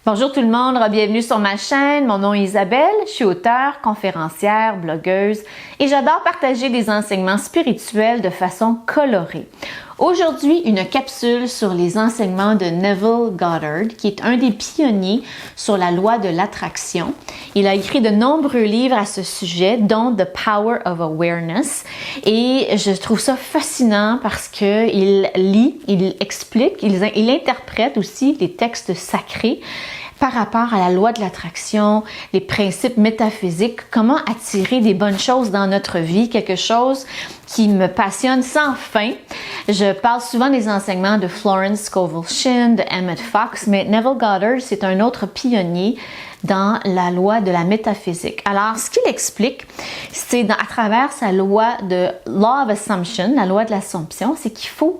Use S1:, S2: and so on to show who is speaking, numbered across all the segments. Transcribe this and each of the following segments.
S1: Bonjour tout le monde, bienvenue sur ma chaîne. Mon nom est Isabelle, je suis auteure, conférencière, blogueuse et j'adore partager des enseignements spirituels de façon colorée. Aujourd'hui, une capsule sur les enseignements de Neville Goddard, qui est un des pionniers sur la loi de l'attraction. Il a écrit de nombreux livres à ce sujet, dont The Power of Awareness. Et je trouve ça fascinant parce qu'il lit, il explique, il interprète aussi les textes sacrés par rapport à la loi de l'attraction, les principes métaphysiques, comment attirer des bonnes choses dans notre vie, quelque chose qui me passionne sans fin. Je parle souvent des enseignements de Florence Scovel Shinn, de Emmett Fox, mais Neville Goddard, c'est un autre pionnier dans la loi de la métaphysique. Alors, ce qu'il explique, c'est à travers sa loi de Law of Assumption, la loi de l'assomption, c'est qu'il faut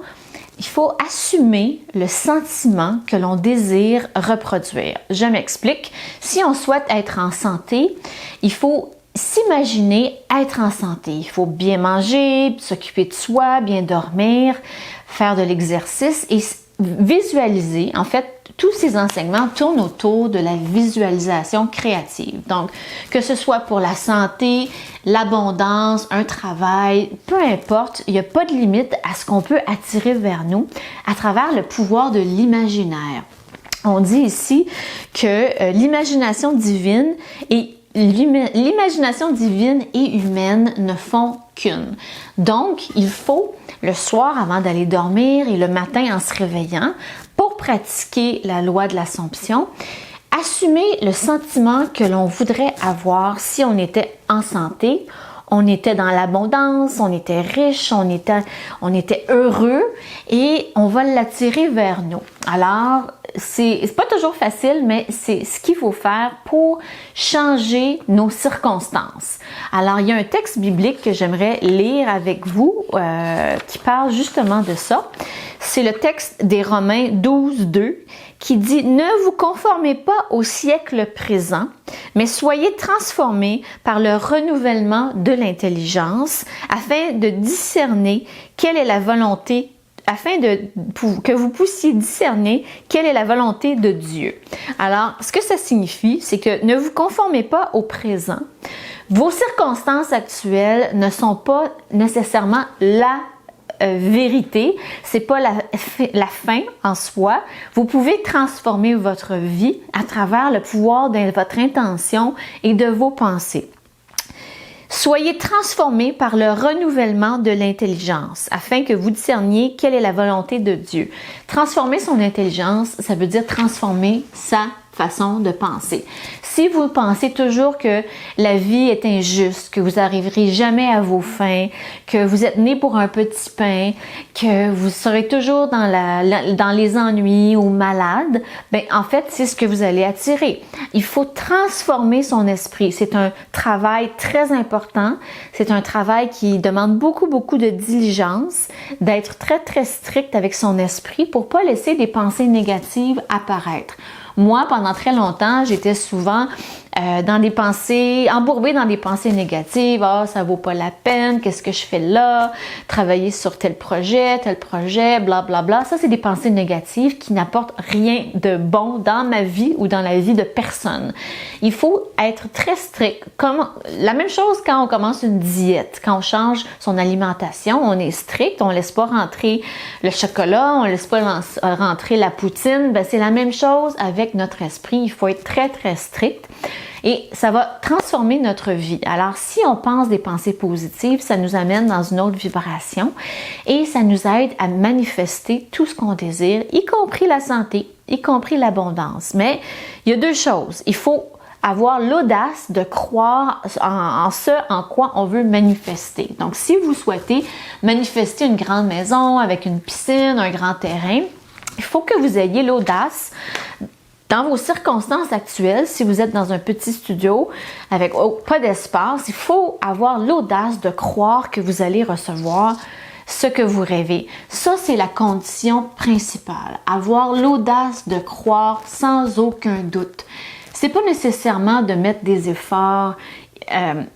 S1: assumer le sentiment que l'on désire reproduire. Je m'explique. Si on souhaite être en santé, il faut s'imaginer être en santé. Il faut bien manger, s'occuper de soi, bien dormir, faire de l'exercice et visualiser. En fait, tous ces enseignements tournent autour de la visualisation créative. Donc, que ce soit pour la santé, l'abondance, un travail, peu importe, il n'y a pas de limite à ce qu'on peut attirer vers nous à travers le pouvoir de l'imaginaire. On dit ici que l'imagination divine et humaine ne font qu'une. Donc, il faut, le soir avant d'aller dormir et le matin en se réveillant, pour pratiquer la loi de l'assomption, assumer le sentiment que l'on voudrait avoir si on était en santé, on était dans l'abondance, on était riche, on était heureux et on va l'attirer vers nous. Alors, c'est pas toujours facile, mais c'est ce qu'il faut faire pour changer nos circonstances. Alors, il y a un texte biblique que j'aimerais lire avec vous qui parle justement de ça. C'est le texte des Romains 12:2 qui dit « Ne vous conformez pas au siècle présent, mais soyez transformés par le renouvellement de l'intelligence afin de discerner quelle est la volonté que vous puissiez discerner quelle est la volonté de Dieu. » Alors, ce que ça signifie, c'est que ne vous conformez pas au présent. Vos circonstances actuelles ne sont pas nécessairement la vérité, c'est pas la fin en soi. Vous pouvez transformer votre vie à travers le pouvoir de votre intention et de vos pensées. Soyez transformés par le renouvellement de l'intelligence afin que vous discerniez quelle est la volonté de Dieu. Transformer son intelligence, ça veut dire transformer sa façon de penser. Si vous pensez toujours que la vie est injuste, que vous n'arriverez jamais à vos fins, que vous êtes né pour un petit pain, que vous serez toujours dans les ennuis ou malade, ben en fait, c'est ce que vous allez attirer. Il faut transformer son esprit. C'est un travail très important. C'est un travail qui demande beaucoup de diligence, d'être très strict avec son esprit pour pas laisser des pensées négatives apparaître. Moi, pendant très longtemps, j'étais souvent embourbée dans des pensées négatives. Ah, ça vaut pas la peine, qu'est-ce que je fais là? Travailler sur tel projet, blablabla. Ça, c'est des pensées négatives qui n'apportent rien de bon dans ma vie ou dans la vie de personne. Il faut être très strict. La même chose quand on commence une diète, quand on change son alimentation, on est strict, on laisse pas rentrer le chocolat, on laisse pas rentrer la poutine. Ben, c'est la même chose avec notre esprit. Il faut être très strict. Et ça va transformer notre vie. Alors, si on pense des pensées positives, ça nous amène dans une autre vibration et ça nous aide à manifester tout ce qu'on désire, y compris la santé, y compris l'abondance. Mais il y a deux choses. Il faut avoir l'audace de croire en ce en quoi on veut manifester. Donc, si vous souhaitez manifester une grande maison avec une piscine, un grand terrain, il faut que vous ayez l'audace. Dans vos circonstances actuelles, si vous êtes dans un petit studio avec pas d'espace, il faut avoir l'audace de croire que vous allez recevoir ce que vous rêvez. Ça, c'est la condition principale. Avoir l'audace de croire sans aucun doute. C'est pas nécessairement de mettre des efforts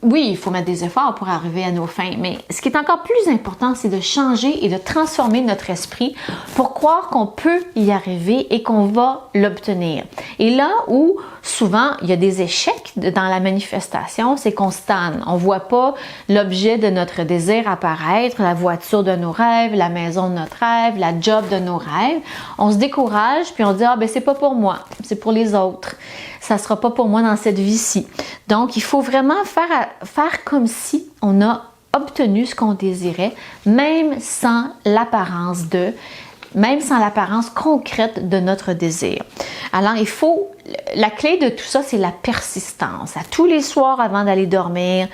S1: oui, il faut mettre des efforts pour arriver à nos fins, mais ce qui est encore plus important, c'est de changer et de transformer notre esprit pour croire qu'on peut y arriver et qu'on va l'obtenir. Et là où souvent il y a des échecs dans la manifestation, c'est qu'on stagne. On voit pas l'objet de notre désir apparaître, la voiture de nos rêves, la maison de notre rêve, la job de nos rêves. On se décourage puis on dit ah ben c'est pas pour moi, c'est pour les autres. Ça sera pas pour moi dans cette vie-ci. Donc il faut vraiment faire comme si on a obtenu ce qu'on désirait, même sans l'apparence concrète de notre désir. Alors, la clé de tout ça, c'est la persistance. À tous les soirs avant d'aller dormir,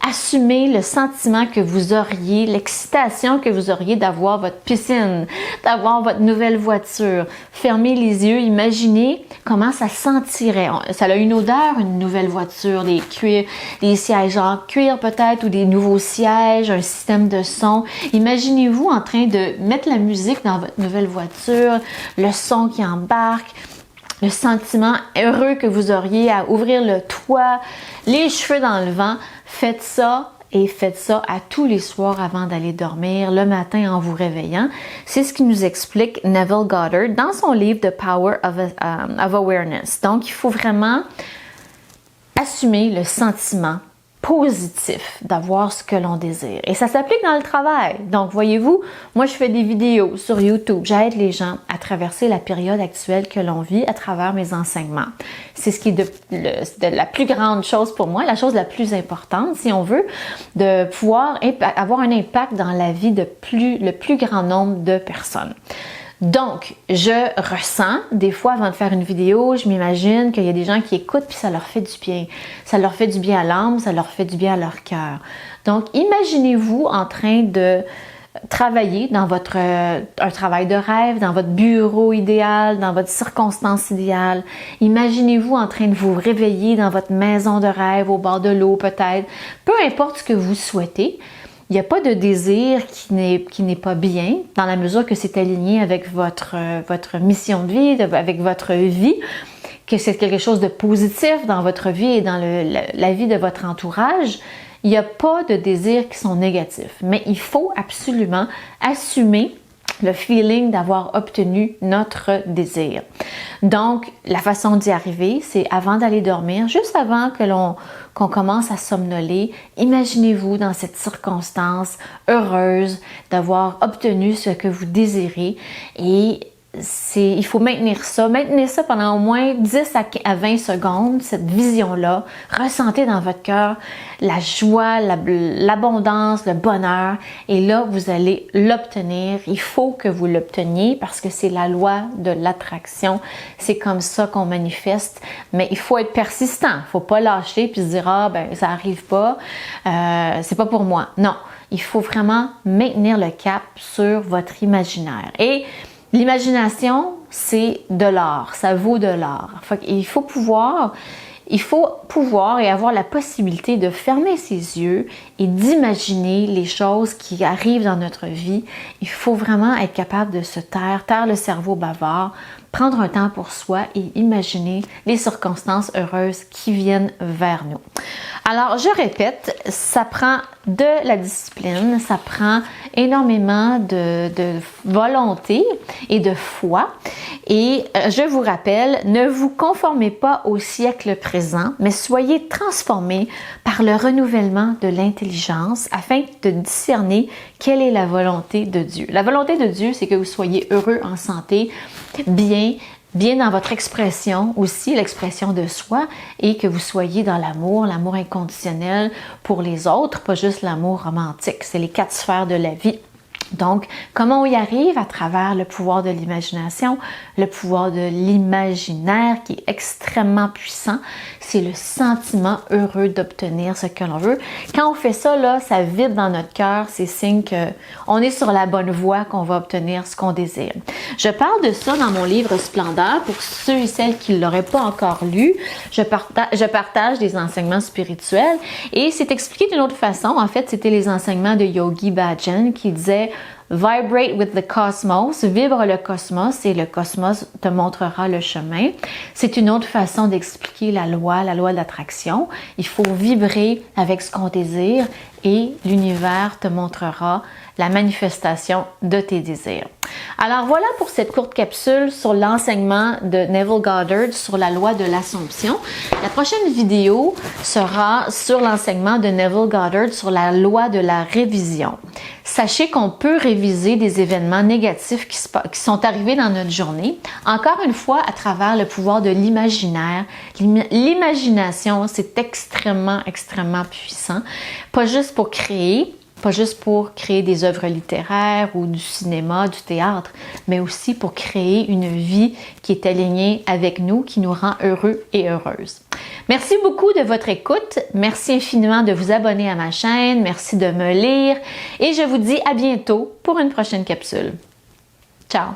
S1: assumez le sentiment que vous auriez, l'excitation que vous auriez d'avoir votre piscine, d'avoir votre nouvelle voiture. Fermez les yeux, imaginez comment ça sentirait. Ça a une odeur, une nouvelle voiture, des sièges en cuir peut-être ou des nouveaux sièges, un système de son. Imaginez-vous en train de mettre la musique dans votre nouvelle voiture, le son qui embarque, le sentiment heureux que vous auriez à ouvrir le toit, les cheveux dans le vent. Faites ça et faites ça à tous les soirs avant d'aller dormir, le matin en vous réveillant. C'est ce qui nous explique Neville Goddard dans son livre The Power of Awareness. Donc, il faut vraiment assumer le sentiment positif d'avoir ce que l'on désire. Et ça s'applique dans le travail. Donc, voyez-vous, moi, je fais des vidéos sur YouTube. J'aide les gens à traverser la période actuelle que l'on vit à travers mes enseignements. C'est ce qui est de la plus grande chose pour moi, la chose la plus importante, si on veut, de pouvoir avoir un impact dans la vie de le plus grand nombre de personnes. Donc, je ressens, des fois avant de faire une vidéo, je m'imagine qu'il y a des gens qui écoutent puis ça leur fait du bien. Ça leur fait du bien à l'âme, ça leur fait du bien à leur cœur. Donc, imaginez-vous en train de travailler dans un travail de rêve, dans votre bureau idéal, dans votre circonstance idéale. Imaginez-vous en train de vous réveiller dans votre maison de rêve, au bord de l'eau peut-être. Peu importe ce que vous souhaitez. Il n'y a pas de désir qui n'est pas bien dans la mesure que c'est aligné avec votre mission de vie, avec votre vie, que c'est quelque chose de positif dans votre vie et dans la vie de votre entourage. Il n'y a pas de désirs qui sont négatifs, mais il faut absolument assumer le feeling d'avoir obtenu notre désir. Donc, la façon d'y arriver, c'est avant d'aller dormir, juste avant qu'on commence à somnoler, imaginez-vous dans cette circonstance heureuse d'avoir obtenu ce que vous désirez et il faut maintenir ça pendant au moins 10 à 20 secondes, cette vision-là. Ressentez dans votre cœur la joie, l'abondance, le bonheur. Et là, vous allez l'obtenir. Il faut que vous l'obteniez parce que c'est la loi de l'attraction. C'est comme ça qu'on manifeste. Mais il faut être persistant. Il ne faut pas lâcher puis se dire « Ah, ben ça n'arrive pas. C'est pas pour moi. » Non, il faut vraiment maintenir le cap sur votre imaginaire. Et l'imagination, c'est de l'or, ça vaut de l'or. Il faut pouvoir et avoir la possibilité de fermer ses yeux et d'imaginer les choses qui arrivent dans notre vie. Il faut vraiment être capable de se taire le cerveau bavard, prendre un temps pour soi et imaginer les circonstances heureuses qui viennent vers nous. Alors, je répète, ça prend de la discipline, ça prend énormément de volonté et de foi. Et je vous rappelle, ne vous conformez pas au siècle présent, mais soyez transformés par le renouvellement de l'intelligence afin de discerner quelle est la volonté de Dieu. La volonté de Dieu, c'est que vous soyez heureux, en santé, bien dans votre expression aussi, l'expression de soi, et que vous soyez dans l'amour inconditionnel pour les autres, pas juste l'amour romantique. C'est les 4 sphères de la vie. Donc, comment on y arrive? À travers le pouvoir de l'imagination, le pouvoir de l'imaginaire qui est extrêmement puissant. C'est le sentiment heureux d'obtenir ce que l'on veut. Quand on fait ça, là, ça vibre dans notre cœur, c'est signe qu'on est sur la bonne voie, qu'on va obtenir ce qu'on désire. Je parle de ça dans mon livre Splendeur. Pour ceux et celles qui ne l'auraient pas encore lu, je partage des enseignements spirituels et c'est expliqué d'une autre façon. En fait, c'était les enseignements de Yogi Bhajan qui disait Vibrate with the cosmos, vibre le cosmos et le cosmos te montrera le chemin. C'est une autre façon d'expliquer la loi de l'attraction. Il faut vibrer avec ce qu'on désire et l'univers te montrera la manifestation de tes désirs. Alors voilà pour cette courte capsule sur l'enseignement de Neville Goddard sur la loi de l'Assomption. La prochaine vidéo sera sur l'enseignement de Neville Goddard sur la loi de la révision. Sachez qu'on peut réviser des événements négatifs qui sont arrivés dans notre journée, encore une fois à travers le pouvoir de l'imaginaire. L'imagination, c'est extrêmement puissant, pas juste pour créer, pas juste pour créer des œuvres littéraires ou du cinéma, du théâtre, mais aussi pour créer une vie qui est alignée avec nous, qui nous rend heureux et heureuses. Merci beaucoup de votre écoute. Merci infiniment de vous abonner à ma chaîne. Merci de me lire. Et je vous dis à bientôt pour une prochaine capsule. Ciao!